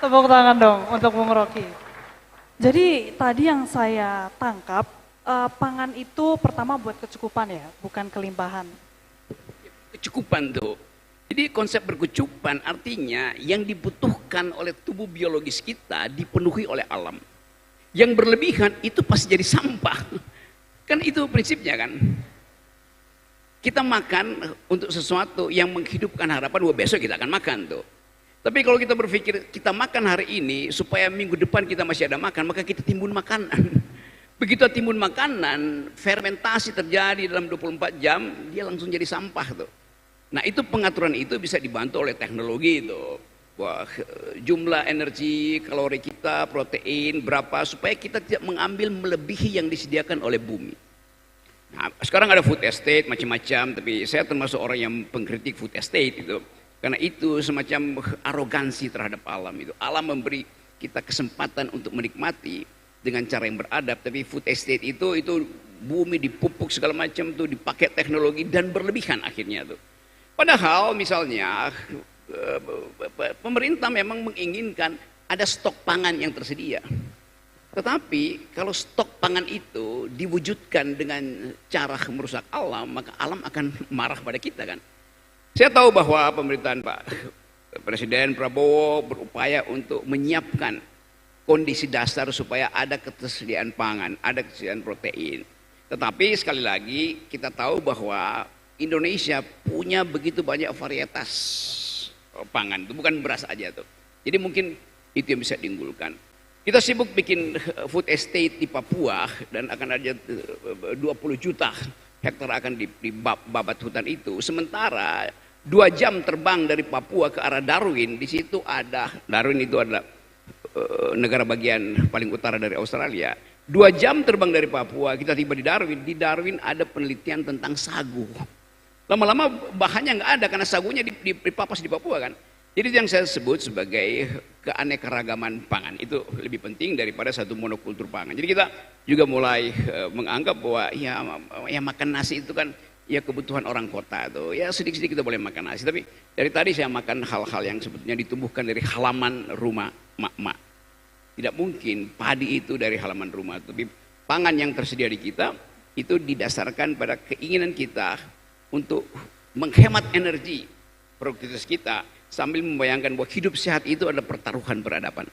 Tepuk tangan dong untuk Bung Rocky. Jadi tadi yang saya tangkap, pangan itu pertama buat kecukupan ya, bukan kelimpahan. Kecukupan tuh. Jadi konsep berkecukupan artinya yang dibutuhkan oleh tubuh biologis kita dipenuhi oleh alam. Yang berlebihan itu pasti jadi sampah. Kan itu prinsipnya kan. Kita makan untuk sesuatu yang menghidupkan harapan bahwa besok kita akan makan tuh. Tapi kalau kita berpikir kita makan hari ini supaya minggu depan kita masih ada makan, maka kita timbun makanan. Begitu timbun makanan, fermentasi terjadi dalam 24 jam, dia langsung jadi sampah tuh. Nah itu pengaturan itu bisa dibantu oleh teknologi itu. Wah, jumlah energi, kalori kita, protein, berapa, supaya kita tidak mengambil melebihi yang disediakan oleh bumi. Nah, sekarang ada food estate macam-macam, tapi saya termasuk orang yang pengkritik food estate itu. Karena itu semacam arogansi terhadap alam itu. Alam memberi kita kesempatan untuk menikmati dengan cara yang beradab, tapi food estate itu bumi dipupuk segala macam tuh, dipakai teknologi dan berlebihan akhirnya tuh. Padahal misalnya pemerintah memang menginginkan ada stok pangan yang tersedia. Tetapi kalau stok pangan itu diwujudkan dengan cara merusak alam, maka alam akan marah pada kita kan. Saya tahu bahwa pemerintahan Pak Presiden Prabowo berupaya untuk menyiapkan kondisi dasar supaya ada ketersediaan pangan, ada ketersediaan protein. Tetapi sekali lagi kita tahu bahwa Indonesia punya begitu banyak varietas pangan, itu bukan beras aja tuh. Jadi mungkin itu yang bisa diunggulkan. Kita sibuk bikin food estate di Papua dan akan ada 20 juta hektar akan dibabat hutan itu. Sementara 2 jam terbang dari Papua ke arah Darwin, di situ ada, Darwin itu adalah negara bagian paling utara dari Australia. 2 jam terbang dari Papua, kita tiba di Darwin. Di Darwin ada penelitian tentang sagu. Lama-lama bahannya nggak ada karena sagunya dipapas di Papua kan. Jadi itu yang saya sebut sebagai keanekaragaman pangan, itu lebih penting daripada satu monokultur pangan. Jadi kita juga mulai menganggap bahwa ya makan nasi itu kan ya kebutuhan orang kota tuh. Ya sedikit-sedikit kita boleh makan nasi, tapi dari tadi saya makan hal-hal yang sebetulnya ditumbuhkan dari halaman rumah mak-mak. Tidak mungkin padi itu dari halaman rumah, tapi pangan yang tersedia di kita itu didasarkan pada keinginan kita untuk menghemat energi produktivitas kita, sambil membayangkan bahwa hidup sehat itu adalah pertaruhan peradaban.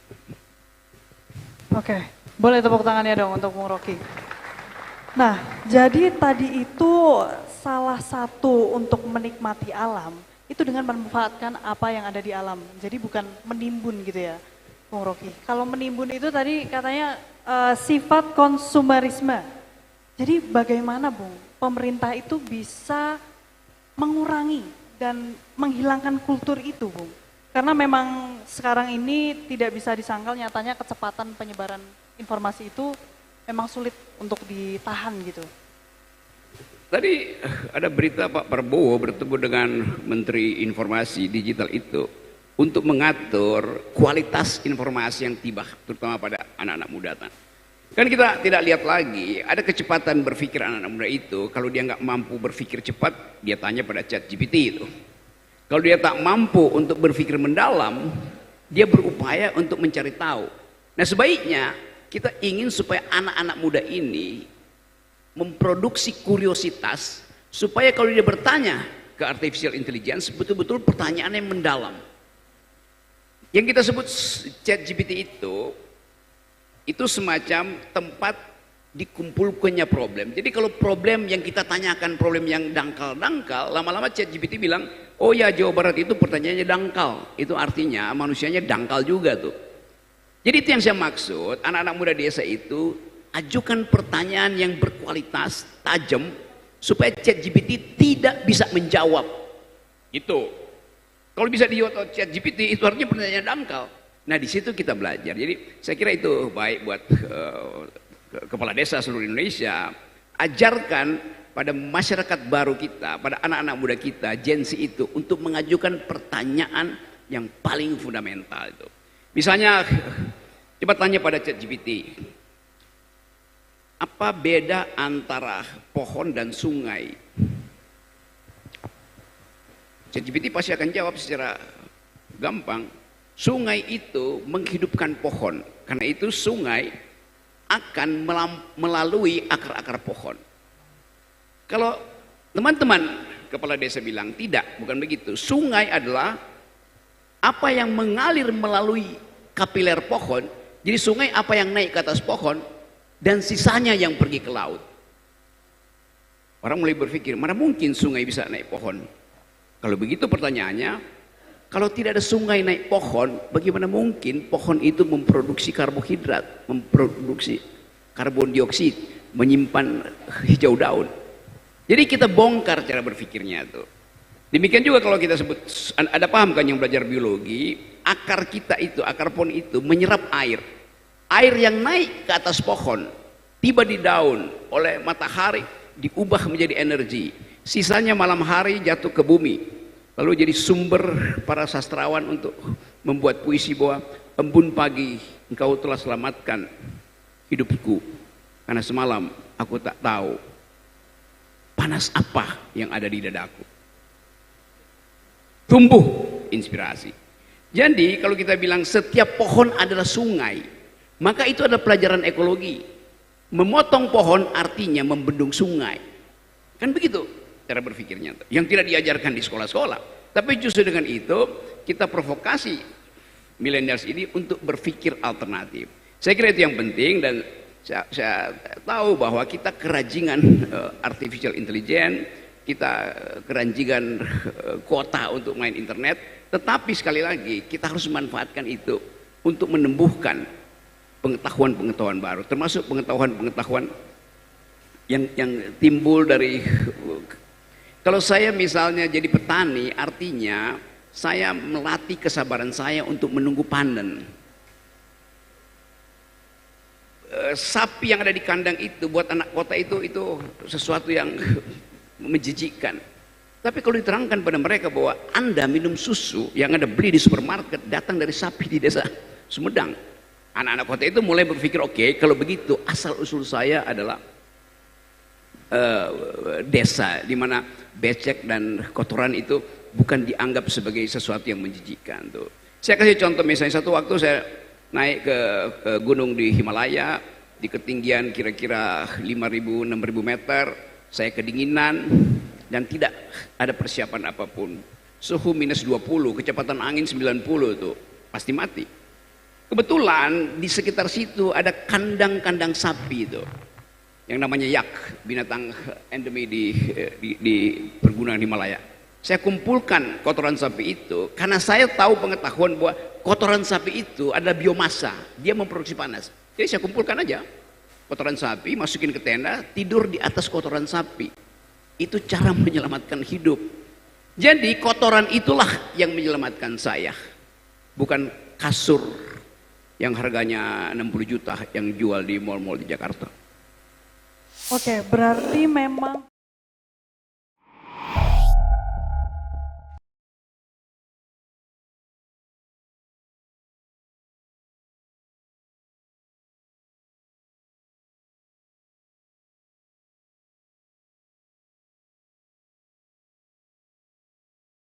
Oke, boleh tepuk tangannya dong untuk Bung Rocky. Nah, jadi tadi itu salah satu untuk menikmati alam, itu dengan memanfaatkan apa yang ada di alam. Jadi bukan menimbun gitu ya, Bung Rocky. Kalau menimbun itu tadi katanya sifat konsumerisme. Jadi bagaimana Bung, pemerintah itu bisa mengurangi dan menghilangkan kultur itu, Bung. Karena memang sekarang ini tidak bisa disangkal, nyatanya kecepatan penyebaran informasi itu memang sulit untuk ditahan gitu. Tadi ada berita Pak Prabowo bertemu dengan Menteri Informasi Digital itu untuk mengatur kualitas informasi yang tiba, terutama pada anak-anak muda. Kan kita tidak lihat lagi, ada kecepatan berpikir anak-anak muda itu. Kalau dia nggak mampu berpikir cepat, dia tanya pada ChatGPT itu. Kalau dia tak mampu untuk berpikir mendalam, dia berupaya untuk mencari tahu. Nah sebaiknya kita ingin supaya anak-anak muda ini memproduksi kuriositas, supaya kalau dia bertanya ke artificial intelligence, betul-betul pertanyaan yang mendalam. Yang kita sebut ChatGPT itu semacam tempat dikumpulkannya problem. Jadi kalau problem yang kita tanyakan, problem yang dangkal-dangkal, lama-lama ChatGPT bilang, oh ya Jawa Barat itu pertanyaannya dangkal. Itu artinya manusianya dangkal juga tuh. Jadi itu yang saya maksud, anak-anak muda desa itu ajukan pertanyaan yang berkualitas, tajam, supaya ChatGPT tidak bisa menjawab. Gitu. Kalau bisa dijawab ChatGPT itu artinya pertanyaannya dangkal. Nah di situ kita belajar. Jadi saya kira itu baik buat kepala desa seluruh Indonesia. Ajarkan pada masyarakat baru kita, pada anak-anak muda kita, Gen Z itu untuk mengajukan pertanyaan yang paling fundamental itu. Misalnya, coba tanya pada ChatGPT, apa beda antara pohon dan sungai? ChatGPT pasti akan jawab secara gampang. Sungai itu menghidupkan pohon. Karena itu sungai akan melalui akar-akar pohon. Kalau teman-teman kepala desa bilang tidak, bukan begitu. Sungai adalah apa yang mengalir melalui kapiler pohon. Jadi sungai apa yang naik ke atas pohon dan sisanya yang pergi ke laut. Orang mulai berpikir, mana mungkin sungai bisa naik pohon? Kalau begitu pertanyaannya, kalau tidak ada sungai naik pohon, bagaimana mungkin pohon itu memproduksi karbohidrat, memproduksi karbon dioksida, menyimpan hijau daun? Jadi kita bongkar cara berpikirnya itu. Demikian juga kalau kita sebut, ada paham kan yang belajar biologi, akar kita itu, akar pohon itu menyerap air. Air yang naik ke atas pohon, tiba di daun oleh matahari, diubah menjadi energi. Sisanya malam hari jatuh ke bumi. Lalu jadi sumber para sastrawan untuk membuat puisi bahwa embun pagi engkau telah selamatkan hidupku. Karena semalam aku tak tahu panas apa yang ada di dadaku. Tumbuh inspirasi. Jadi kalau kita bilang setiap pohon adalah sungai, maka itu adalah pelajaran ekologi. Memotong pohon artinya membendung sungai. Kan begitu cara berpikirnya. Yang tidak diajarkan di sekolah-sekolah. Tapi justru dengan itu kita provokasi millennials ini untuk berpikir alternatif. Saya kira itu yang penting dan saya tahu bahwa kita kerajingan artificial intelligence, kita kerajingan kuota untuk main internet, tetapi sekali lagi kita harus memanfaatkan itu untuk menumbuhkan pengetahuan-pengetahuan baru, termasuk pengetahuan-pengetahuan yang timbul dari, kalau saya misalnya jadi petani, artinya saya melatih kesabaran saya untuk menunggu panen. Sapi yang ada di kandang itu buat anak kota itu sesuatu yang menjijikkan. Tapi kalau diterangkan pada mereka bahwa Anda minum susu yang Anda beli di supermarket datang dari sapi di desa Sumedang, anak-anak kota itu mulai berpikir, oke, kalau begitu asal usul saya adalah desa di mana becek dan kotoran itu bukan dianggap sebagai sesuatu yang menjijikkan tuh. Saya kasih contoh, misalnya satu waktu saya naik ke gunung di Himalaya di ketinggian kira-kira 5.000-6.000 meter, saya kedinginan dan tidak ada persiapan apapun. Suhu minus 20, kecepatan angin 90 tuh, pasti mati. Kebetulan di sekitar situ ada kandang-kandang sapi itu, yang namanya yak, binatang endemi di pergunungan Himalaya. Saya kumpulkan kotoran sapi itu karena saya tahu pengetahuan bahwa kotoran sapi itu adalah biomasa, dia memproduksi panas. Jadi saya kumpulkan aja kotoran sapi, masukin ke tenda, tidur di atas kotoran sapi. Itu cara menyelamatkan hidup. Jadi kotoran itulah yang menyelamatkan saya, bukan kasur yang harganya 60 juta yang jual di mal-mal di Jakarta. Oke, berarti memang